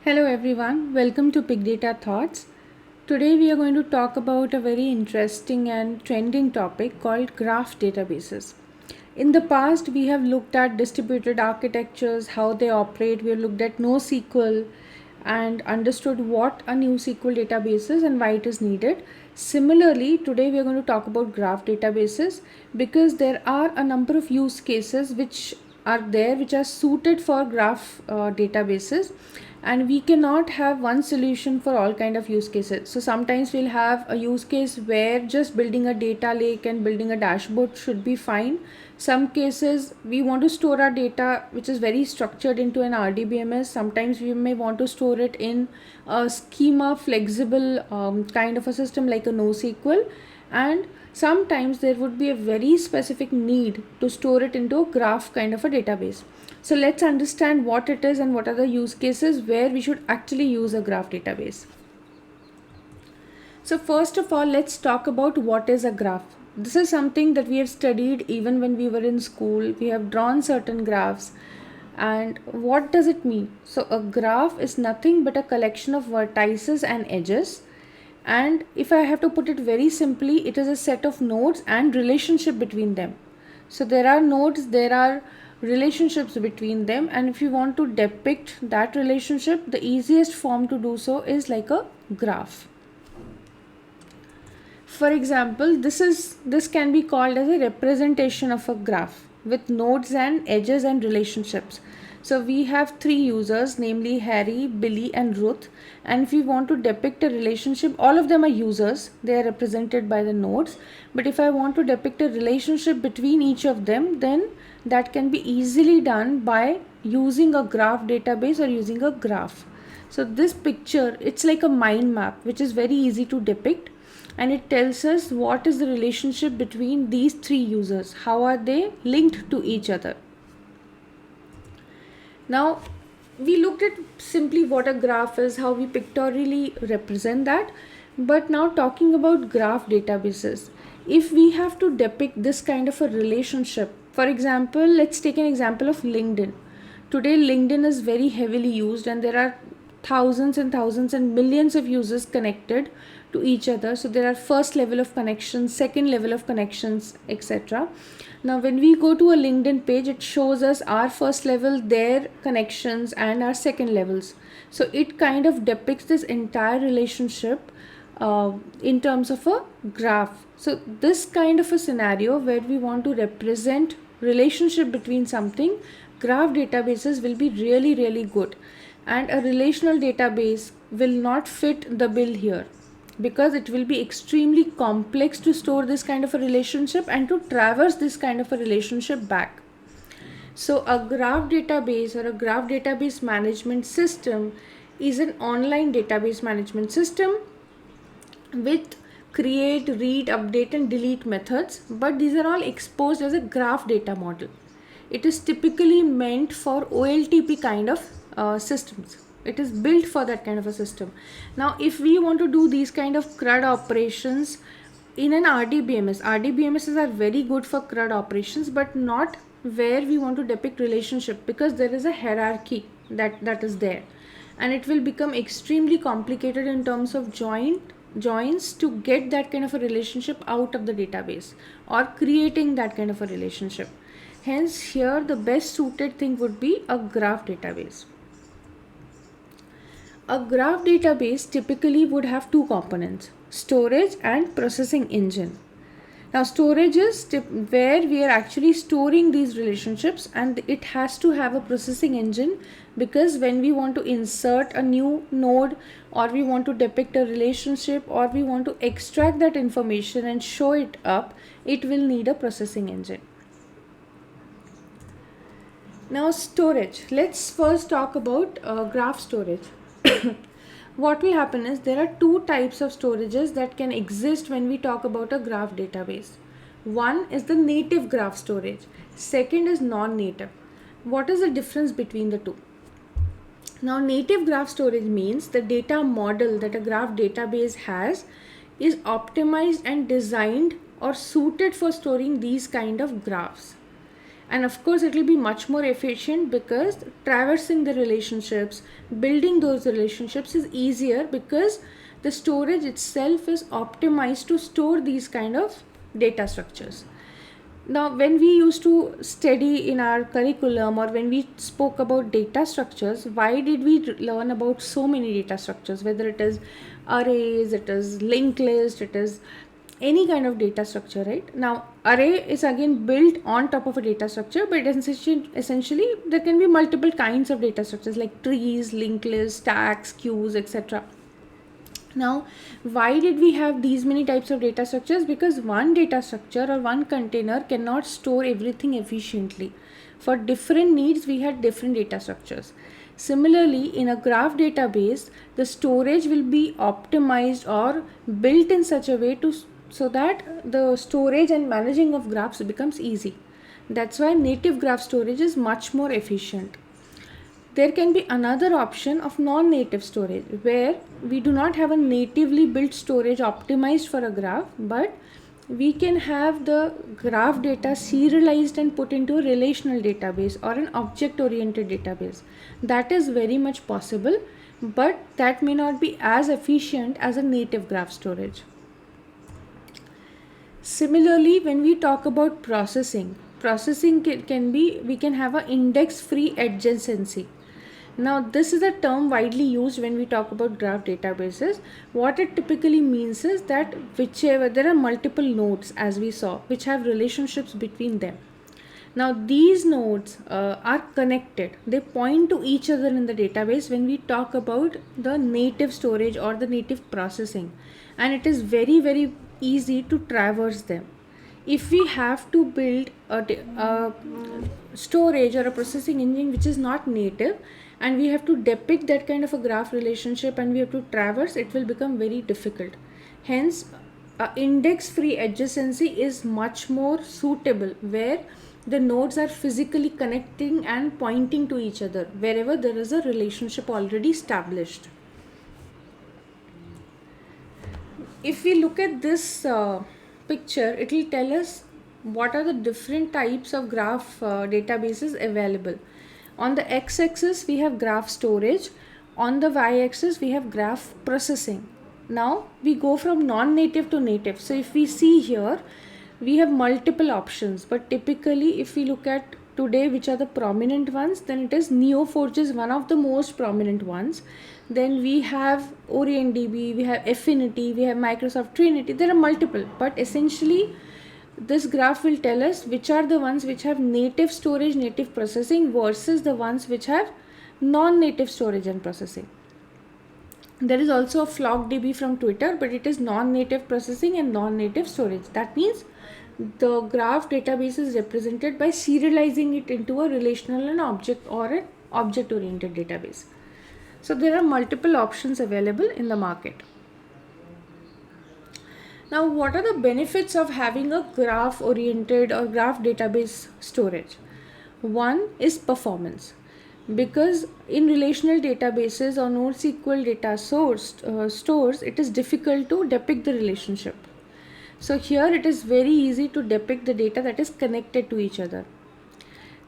Hello everyone, welcome to Big Data Thoughts. Today we are going to talk about a very interesting and trending topic called graph databases. In the past, we have looked at distributed architectures, how they operate. We have looked at NoSQL and understood what a NoSQL database is and why it is needed. Similarly, today we are going to talk about graph databases because there are a number of use cases which are suited for graph databases, and we cannot have one solution for all kind of use cases. So sometimes we'll have a use case where just building a data lake and building a dashboard should be fine. Some cases we want to store our data which is very structured into an RDBMS. Sometimes we may want to store it in a schema flexible kind of a system like a NoSQL, and sometimes there would be a very specific need to store it into a graph kind of a database. So let's understand what it is and what are the use cases where we should actually use a graph database. So first of all, let's talk about what is a graph. This is something that we have studied even when we were in school. We have drawn certain graphs. And what does it mean? So a graph is nothing but a collection of vertices and edges. And if I have to put it very simply, it is a set of nodes and relationship between them. So there are nodes, there are relationships between them, and if you want to depict that relationship, the easiest form to do so is like a graph. For example, this can be called as a representation of a graph with nodes and edges and relationships. So we have three users, namely Harry, Billy and Ruth, and if we want to depict a relationship, all of them are users, they are represented by the nodes, but if I want to depict a relationship between each of them, then that can be easily done by using a graph database or using a graph. So this picture, it's like a mind map which is very easy to depict, and it tells us what is the relationship between these three users, how are they linked to each other. Now we looked at simply what a graph is, how we pictorially represent that, but now talking about graph databases, if we have to depict this kind of a relationship, for example, let's take an example of LinkedIn. Today LinkedIn is very heavily used and there are thousands and thousands and millions of users connected to each other. So there are first level of connections, second level of connections, etc. Now when we go to a LinkedIn page, it shows us our first level, their connections and our second levels. So it kind of depicts this entire relationship in terms of a graph. So this kind of a scenario where we want to represent relationship between something, graph databases will be really good, and a relational database will not fit the bill here because it will be extremely complex to store this kind of a relationship and to traverse this kind of a relationship back. So a graph database or a graph database management system is an online database management system with create, read, update and delete methods, but these are all exposed as a graph data model. It is typically meant for OLTP kind of systems. It is built for that kind of a system. Now if we want to do these kind of CRUD operations in an RDBMS, RDBMSs are very good for CRUD operations, but not where we want to depict relationship, because there is a hierarchy that is there, and it will become extremely complicated in terms of joins to get that kind of a relationship out of the database or creating that kind of a relationship. Hence here the best suited thing would be a graph database. A graph database typically would have two components, storage and processing engine. Now storage is where we are actually storing these relationships, and it has to have a processing engine because when we want to insert a new node or we want to depict a relationship or we want to extract that information and show it up, it will need a processing engine. Now storage. Let's first talk about graph storage. What will happen is there are two types of storages that can exist when we talk about a graph database. One is the native graph storage. Second is non-native. What is the difference between the two? Now native graph storage means the data model that a graph database has is optimized and designed or suited for storing these kind of graphs. And of course it will be much more efficient because traversing the relationships, building those relationships is easier because the storage itself is optimized to store these kind of data structures. Now, when we used to study in our curriculum or when we spoke about data structures, why did we learn about so many data structures? Whether it is arrays, it is linked list, it is any kind of data structure, right? Now, array is again built on top of a data structure, but essentially there can be multiple kinds of data structures like trees, linked lists, stacks, queues, etc. Now, why did we have these many types of data structures? Because one data structure or one container cannot store everything efficiently. For different needs, we had different data structures. Similarly, in a graph database, the storage will be optimized or built in such a way so that the storage and managing of graphs becomes easy. That's why native graph storage is much more efficient. There can be another option of non-native storage where we do not have a natively built storage optimized for a graph, but we can have the graph data serialized and put into a relational database or an object-oriented database. That is very much possible, but that may not be as efficient as a native graph storage. Similarly, when we talk about processing can be, we can have an index-free adjacency. Now, this is a term widely used when we talk about graph databases. What it typically means is that there are multiple nodes, as we saw, which have relationships between them. Now, these nodes are connected. They point to each other in the database when we talk about the native storage or the native processing. And it is very, very easy to traverse them. If we have to build a storage or a processing engine which is not native, and we have to depict that kind of a graph relationship and we have to traverse, it will become very difficult. Hence, index-free adjacency is much more suitable where the nodes are physically connecting and pointing to each other wherever there is a relationship already established. If we look at this picture, it will tell us what are the different types of graph databases available. On the x-axis, we have graph storage. On the y-axis, we have graph processing. Now, we go from non-native to native. So, if we see here, we have multiple options. But typically, if we look at today, which are the prominent ones, then it is Neo4j is one of the most prominent ones. Then we have OrientDB, we have Affinity, we have Microsoft Trinity. There are multiple, but essentially, this graph will tell us which are the ones which have native storage, native processing versus the ones which have non-native storage and processing. There is also a FlockDB from Twitter, but it is non-native processing and non-native storage. That means the graph database is represented by serializing it into a relational and object or an object-oriented database. So there are multiple options available in the market. Now, what are the benefits of having a graph oriented or graph database storage? One is performance, because in relational databases or NoSQL data stores, it is difficult to depict the relationship. So here it is very easy to depict the data that is connected to each other.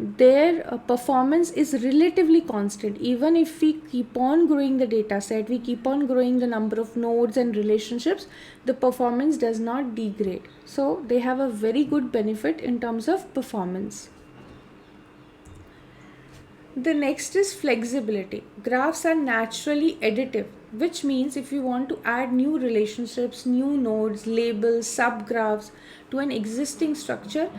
Their performance is relatively constant. Even if we keep on growing the data set, we keep on growing the number of nodes and relationships, the performance does not degrade. So they have a very good benefit in terms of performance. The next is flexibility. Graphs are naturally additive, which means if you want to add new relationships, new nodes, labels, subgraphs to an existing structure,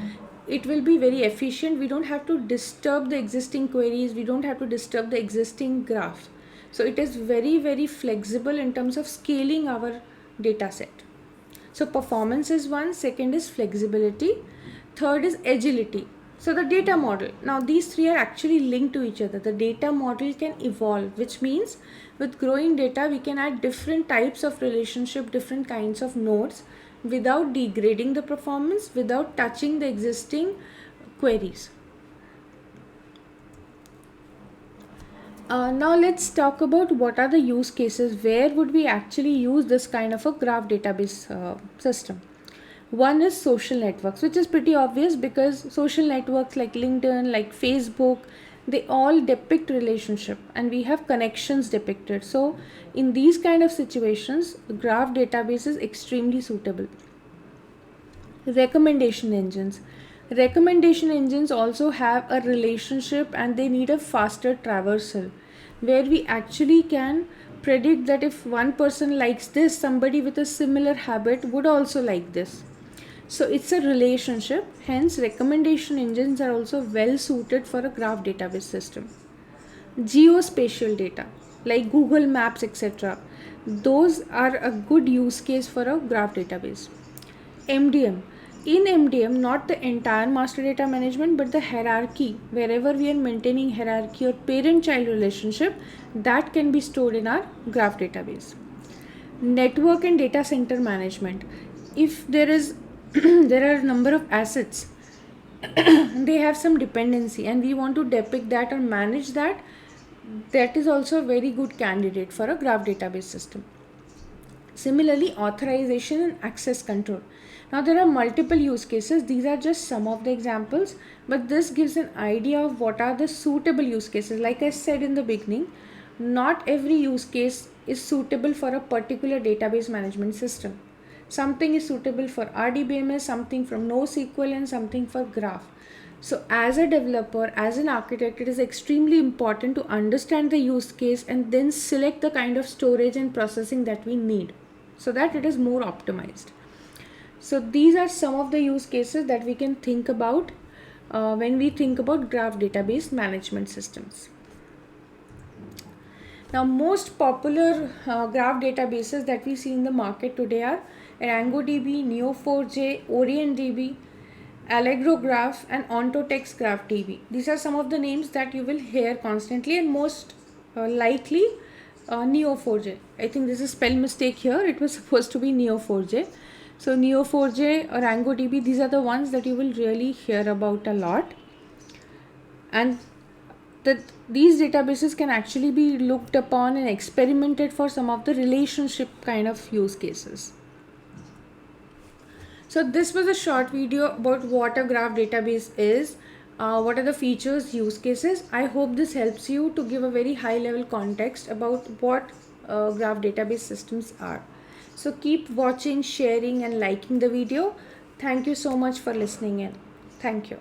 it will be very efficient. We don't have to disturb the existing queries. We don't have to disturb the existing graph. So it is very, very flexible in terms of scaling our data set. So performance is one. Second is flexibility. Third is agility. So the data model. Now these three are actually linked to each other. The data model can evolve, which means with growing data, we can add different types of relationship, different kinds of nodes, without degrading the performance, without touching the existing queries. Now let's talk about what are the use cases. Where would we actually use this kind of a graph database system? One is social networks, which is pretty obvious because social networks like LinkedIn, like Facebook, they all depict relationship and we have connections depicted. So in these kind of situations, graph database is extremely suitable. Recommendation engines. Recommendation engines also have a relationship and they need a faster traversal where we actually can predict that if one person likes this, somebody with a similar habit would also like this. So it's a relationship, hence recommendation engines are also well suited for a graph database system. Geospatial data like Google Maps, etc. Those are a good use case for a graph database. MDM. In MDM, not the entire master data management, but the hierarchy, wherever we are maintaining hierarchy or parent-child relationship, that can be stored in our graph database. Network and data center management. If there is there are a number of assets, they have some dependency and we want to depict that or manage that, that is also a very good candidate for a graph database system. Similarly, authorization and access control. Now, there are multiple use cases. These are just some of the examples, but this gives an idea of what are the suitable use cases. Like I said in the beginning, not every use case is suitable for a particular database management system. Something is suitable for RDBMS, something from NoSQL, and something for graph. So, as a developer, as an architect, it is extremely important to understand the use case and then select the kind of storage and processing that we need so that it is more optimized. So these are some of the use cases that we can think about when we think about graph database management systems. Now, most popular graph databases that we see in the market today are ArangoDB, Neo4j, OrientDB, Allegro Graph, and Ontotext Graph DB. These are some of the names that you will hear constantly, and most likely Neo4j. I think this is spell mistake here. It was supposed to be Neo4j. So Neo4j or ArangoDB, these are the ones that you will really hear about a lot. And that these databases can actually be looked upon and experimented for some of the relationship kind of use cases. So this was a short video about what a graph database is, what are the features, use cases. I hope this helps you to give a very high level context about what graph database systems are. So keep watching, sharing and liking the video. Thank you so much for listening in. Thank you.